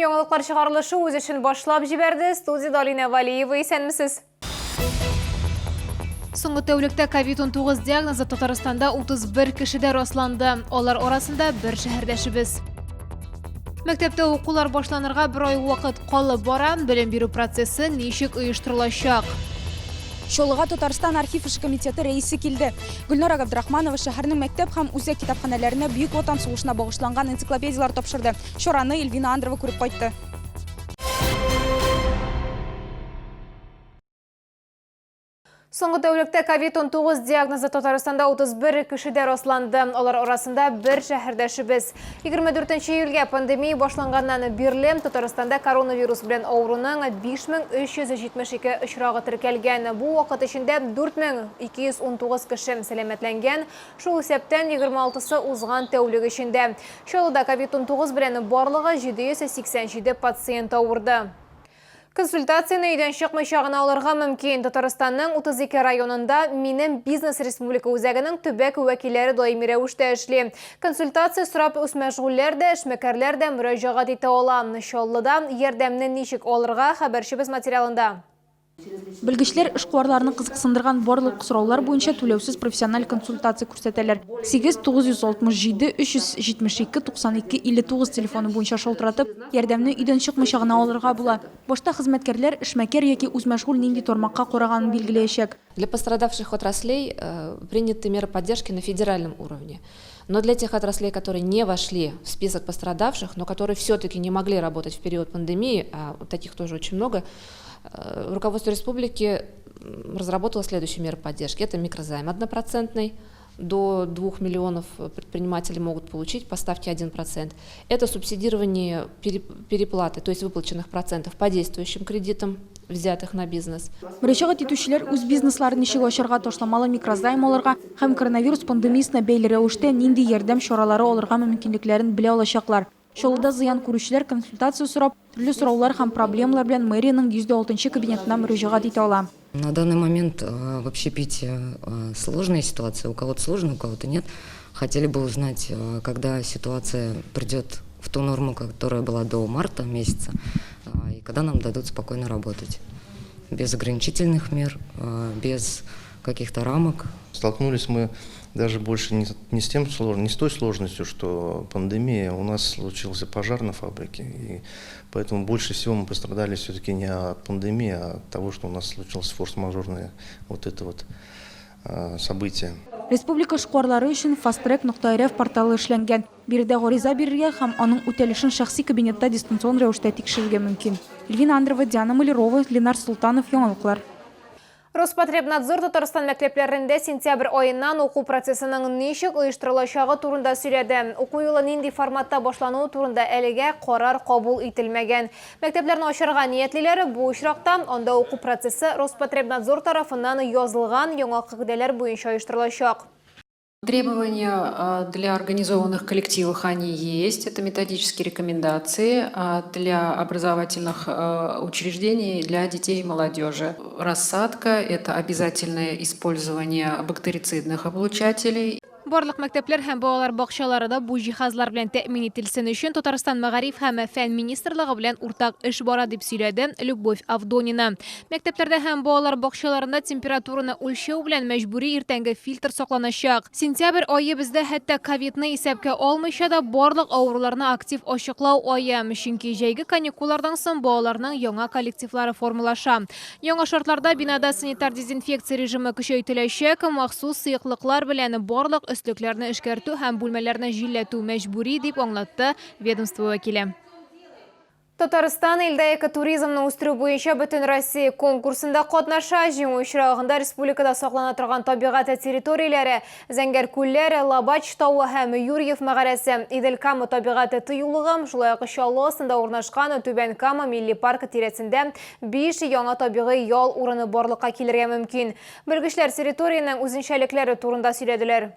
Яңалыклар чыгарылышы үз эшен башлап җибәрде. Студияда Алина Валиева, исәнмесез? Соңгы тәүлектә COVID-19 диагнозы Татарстанда 31 кешедә расланды. Алар арасында бер шәһәрдәшебез. Мәктәптә укулар башланырга бер ай вакыт калып бара. Белем бирү процессы ничек оештырылачак? Шолыга Татарстан архив эш комитеты рәисе килде. Гөлнара Габдрахманова шәһәрнең мәктәп һәм үзәк китапханәләренә Бөек Ватан сугышына багышланган энциклопедиялар тапшырды. Чараны Эльвина Андрова күреп кайтты. Соңгы тәүлектә COVID-19 диагнозы Татарстанда 31 кешедә расланды. Алар арасында бер шәһәрдәшебез. 24 июльгә пандемия башланганнан бирле Татарстанда коронавирус белән авыруның 5372 очрагы теркәлгән. Бу вакыт эчендә 4219 кеше сәламәтләнгән. Шул исәптән 26-сы узган тәүлек эчендә. Чаллыда COVID-19 белән барлыгы 787 пациент авырды. Консультацияны өйдән чыкмыйча гына алырга мөмкин. Татарстанның 32 районында Минем бизнес республика үзәгенең төбәк вәкилләре даими рәвештә эшли. Консультация сорап үз мәшгульләр дә, эшмәкәрләр дә мөрәҗәгать итә ала. Чаллыда ярдәмне ничек алырга хәбәрчебез материалында. Белгечләр эшкуарларны кызыксындырган барлык сораулар буенча түләүсез профессиональ консультация күрсәтәләр. 8-967 372 92 59 телефоны буенча шалтыратып, ярдәмне өйдән чыкмыйча гына алырга була. Башта хезмәткәрләр эшмәкәр яки үз мәшгуль нинди тармакка караганын билгеләячәк. Для пострадавших отраслей приняты меры поддержки на федеральном уровне. Но для тех отраслей, которые не вошли в список пострадавших, но которые все-таки не могли работать в период пандемии, а таких тоже очень много, руководство республики разработало следующие меры поддержки. Это микрозайм 1%, до 2 миллионов предпринимателей могут получить по ставке 1%. Это субсидирование переплаты, то есть выплаченных процентов по действующим кредитам, взятых на бизнес. Мөрәҗәгать итүчеләр үз бизнесларын ничек ачарга, ташламалы микрозайм алырга һәм коронавирус пандемиясенә бәйле рәвештә нинди ярдәм чаралары алырга мөмкинлекләрен белә алачаклар. Чаллыда зыян күрүчеләр консультация сорап, төрле сораулар һәм проблемалар белән мэриянең 106-нчы кабинетына мөрәҗәгать итә ала. На данный момент в общепите сложная ситуация. У кого-то сложно, у кого-то нет. Хотели бы узнать, когда ситуация придет в ту норму, которая была до марта месяца, и когда нам дадут спокойно работать. Без ограничительных мер, без каких-то рамок. Столкнулись мы даже больше не с той сложностью, что пандемия. У нас случился пожар на фабрике, и поэтому больше всего мы пострадали все-таки не от пандемии, а от того, что у нас случилось форс-мажорное событие. Республика эшкуарлары өчен fasttrack.rf порталы эшләнгән. Биредә гариза бирергә һәм аның үтәлешен шәхси кабинетта дистанцион рәвештә тикшерергә мөмкин. Эльвина Андрова, Диана Малярова, Ленар Султанов, Яңалыклар. Роспотребнадзор Татарстан мәктәпләрендә сентябрь айыннан уку процессының ничек оештырылачагы турында сөйләде. Уку елы нинди форматта башлануы турында әлегә карар кабул ителмәгән. Мәктәпләрне ачарга ниятлеләре бу очракта анда уку процессы Роспотребнадзор тарафыннан язылган яңа кагыйдәләр буенча оештырылачак. Требования для организованных коллективов они есть. Это методические рекомендации для образовательных учреждений для детей и молодежи. Рассадка – это обязательное использование бактерицидных облучателей. Барлык мәктәпләр һәм балалар бакчаларында бу җиһазлар белән тәэмин ителсен өчен Татарстан Мәгариф һәм фән министрлыгы белән уртак эш бара дип сөйләде Любовь Авдонина. Мәктәпләрдә һәм балалар бакчаларында температураны үлчәү белән мәҗбүри иртәнге фильтр сакланачак. Сентябрь айы бездә хәтта ковидны исәпкә алмыйча да барлык авыруларны актив ачыклау айы. Чөнки җәйге каникуллардан соң балаларның яңа коллективлары формалаша. Яңа шартларда бинада санитар дезинфекция режимы көчәйтеләчәк, махсус сыйыклыклар белән барлык өстлөкләрне эшкәртү һәм бүлмәләрне җилләтү мәҗбүри дип аңлатты ведомство вәкиле. Татарстан илдә экотуризмны үстерү буенча бөтен Россия конкурсында катнаша. Җиңү очрагында республикада саклана торган табигать территорияләре Зәңгәр күлләре, Лабач тауы һәм Юрьев мәгарәсе, Иделкама табигать тыюлыгы, шулай ук Чаллы астында урнашкан Түбән Кама милли паркы тирәсендә 5 яңа табигый ял урыны барлыкка килергә мөмкин. Белгечләр территорияның үзенчәлекләре турында сөйләделәр.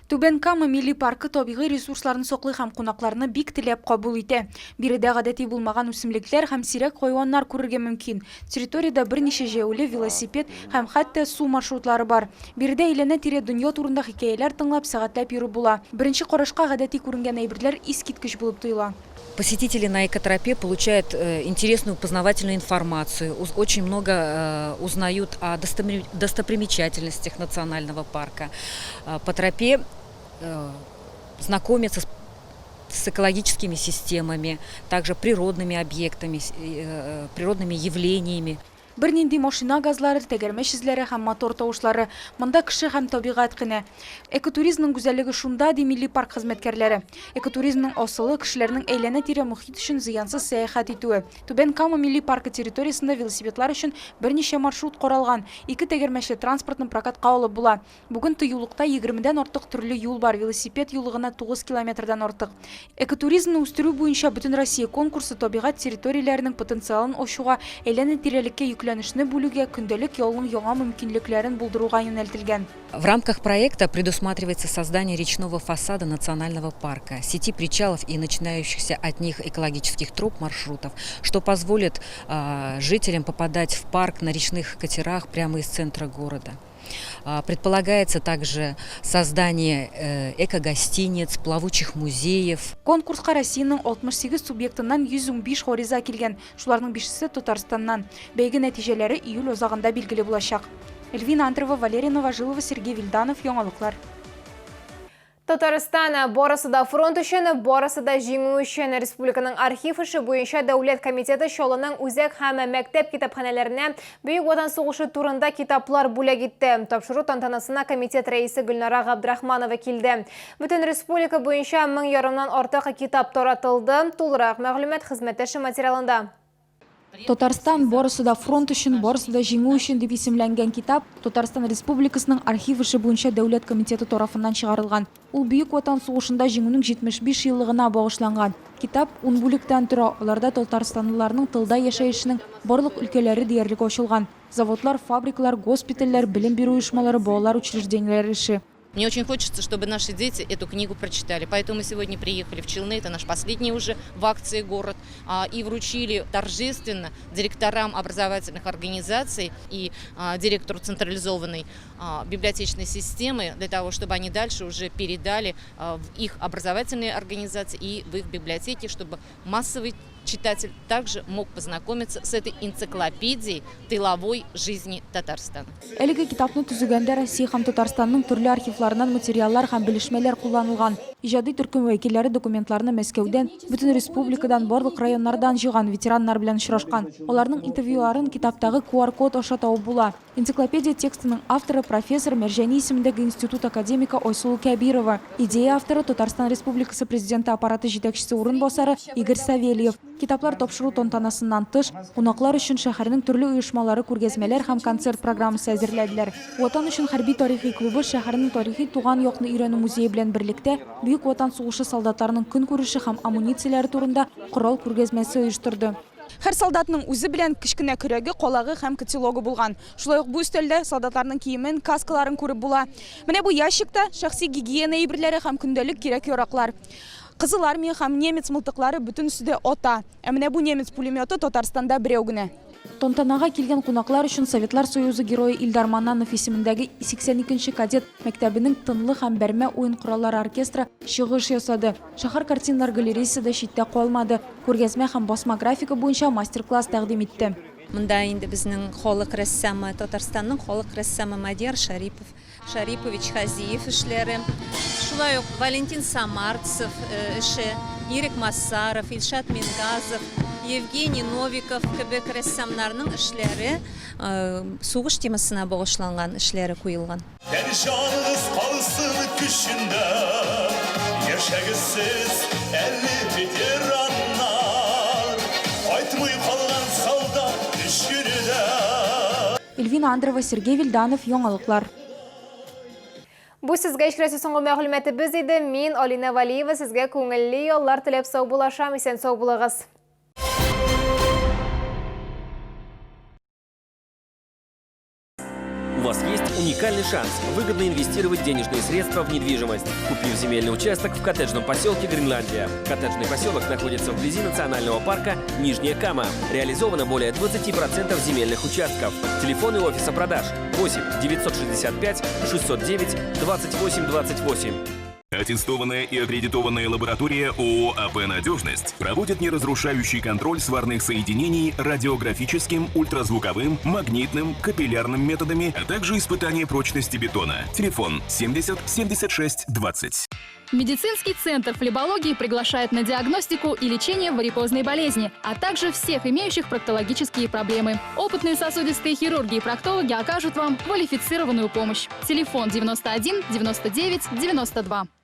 Түбен Кама милли паркы табигый ресурсларын соклы һәм кунакларны бик теләп кабул итә. Биредә гадәти булмаган үсемлекләр һәм сирәк хайваннар күрергә мөмкин. Территориядә берничә җәяүле велосипед һәм хәтта су маршрутлары бар. Биредә әйләнә-тирә дөнья турында хикәяләр тыңлап, сәгатьләп йөрү була. Беренче карашка гадәти күренгән әйберләр искиткеч булып тоела. Посетители на экотропе получают интересную познавательную информацию, очень много узнают о достопримечательностях национального парка. По тропе знакомятся с экологическими системами, также природными объектами, природными явлениями. Бер нинди машина газлары, тәгәрмәч эзләре һәм мотор тавышлары. Монда кеше һәм табигать кенә. Экотуризмның гүзәллеге шунда, ди милли парк хезмәткәрләре. Экотуризмның асылы кешеләрнең әйләнә-тирә мохит өчен зыянсыз сәяхәт итүе. Түбән Кама милли паркы территориясендә велосипедлар өчен берничә маршрут каралган. 2 тәгәрмәчле транспортны прокатка алып була. Бүген тыюлыкта 20дән артык төрле юл бар. Велосипед юлыгына 9 километрдан артык. Экотуризмны үстерү буенча Бөтен Россия конкурсы табигать территорияләренең потенциалын ачуга, әйләнә-тирәлеккә йөкләнешне бүлүгә, көндәлек ялның яңа мөмкинлекләрен булдыруга юнәлтелгән. В рамках проекта предусматривается создание речного фасада национального парка, сети причалов и начинающихся от них экологических троп маршрутов, что позволит жителям попадать в парк на речных катерах прямо из центра города. Предполагается также создание эко-гостиниц, плавучих музеев. Конкурска Россиянең 68 субъектыннан 115 хориза килгән. Шуларның 5-се Татарстаннан. Бәйге нәтиҗәләре июль азагында билгеле булачак. Эльвина Андрова, Валерия Новожилова, Сергей Вильданов, Яңалыклар. Татарстан барысы да фронт өчен, барысы да җиңү өчен. Республиканың архив эше буенча Дәүләт комитеты шолының үзәк һәм мәктәп китапханәләренә Бөек Ватан сугышы турында китаплар бүләк итте. Тапшыру тантанасына комитет рәисе Гөлнара Габдрахманова килде. Бөтен республика буенча 1000 ярымнан артык китап таратылды. Тулырак мәгълүмат хезмәттәше материалында. Татарстан барысы да фронт өчен, барысы да җиңү өчен дип исемләнгән китап Татарстан Республикасының архив эше буенча Дәүләт комитеты тарафыннан чыгарылган. Ул Бөек Ватан сугышында җиңүнең 75 еллыгына багышланган. Китап 10 бүлектән тора. Аларда татарстанлыларның тылда яшәешенең барлык өлкәләре диярлек ачылган. Заводлар, фабрикалар, госпитальләр, белем бирү оешмалары, балалар учрежденияләре эше. Мне очень хочется, чтобы наши дети эту книгу прочитали. Поэтому мы сегодня приехали в Челны, это наш последний уже в акции город, и вручили торжественно директорам образовательных организаций и директору централизованной библиотечной системы, для того, чтобы они дальше уже передали в их образовательные организации и в их библиотеки, чтобы массовый читатель также мог познакомиться с этой энциклопедией тыловой жизни Татарстана. Әлеге китапны төзегәндә Россия һәм Татарстанның төрле архивларыннан материаллар һәм белешмәләр кулланылган. Иҗади төркем вәкилләре документларны Мәскәүдән, бөтен республикадан, барлык районнардан җыйган, ветераннар белән очрашкан. Аларның интервьюларын китаптагы QR-код аша табып була. Энциклопедия текстының авторы профессор Мәрҗәни исемендәге институт академика Айсылу Кәбирова. Идея авторы Татарстан Республикасы президенты аппараты җитәкчесе урынбасары Игорь Савельев. Китаплар тапшыру тантанасыннан тыш, кунаклар өчен шәһәрнең төрле оешмалары, күргәзмәләр һәм концерт программасы әзерләделәр. Ватан өчен хәрби тарихи клубы шәһәрнең тарихи туган якны өйрәнү музее белән берлектә Бөек Ватан сугышы солдатларының көнкүреше һәм амуницияләре турында корал күргәзмәсе оештырды. Һәр солдатның үзе белән кечкенә көрәге, калагы һәм котелогы булган. Шулай ук бу өстәлдә солдатларның киемен, каскаларын күреп була. Менә бу ящикта шәхси гигиена әйберләре һәм көндәлек кирәк-яраклар. Кызыл армия һәм немец мылтыклары бүтән үстидә ота. Ә менә бу немец пулеметы Татарстанда берәү генә. Тантанага килгән кунаклар өчен Советлар Союзы герое Илдар Маннанов исемендәге 82-нче кадет мәктәбенең тынлы һәм бәрмә уен кораллары оркестры чыгыш ясады. Шәһәр картиналар галереясы да читтә калмады. Күргәзмә һәм басма графика буенча мастер-класс тәкъдим итте. Монда инде безнең халык рәссамы, Татарстанның халык рәссамы Мадияр Шарипович Хазиев эшләре. Шулай ук Валентин Самарцев эше, Ирек Массаров, Илшат Мингазов, Евгений Новиков кебек рәссамнарның эшләре сугыш темасына багышланган эшләре куелган. Жаныгыз калсын күчендә, яшәгез сез әле ветераннар, кайтмый калган солдат düşкүрдә. Эльвина Андрова, Сергей Вильданов, Яңалыклар. Бу сезгә эшкәрәсе соңгы мәгълүматыбыз иде. Мин Алина Валиева сезгә күңелле яллар теләп сау булашам, исән сау булыгыз. У вас есть уникальный шанс выгодно инвестировать денежные средства в недвижимость, купив земельный участок в коттеджном поселке Гренландия. Коттеджный поселок находится вблизи национального парка Нижняя Кама. Реализовано более 20% земельных участков. Телефоны офиса продаж 8 965 609 28 28. Аттестованная и аккредитованная лаборатория ООО «АП Надежность» проводит неразрушающий контроль сварных соединений радиографическим, ультразвуковым, магнитным, капиллярным методами, а также испытание прочности бетона. Телефон 70 76 20. Медицинский центр флебологии приглашает на диагностику и лечение варикозной болезни, а также всех имеющих проктологические проблемы. Опытные сосудистые хирурги и проктологи окажут вам квалифицированную помощь. Телефон 91 99 92.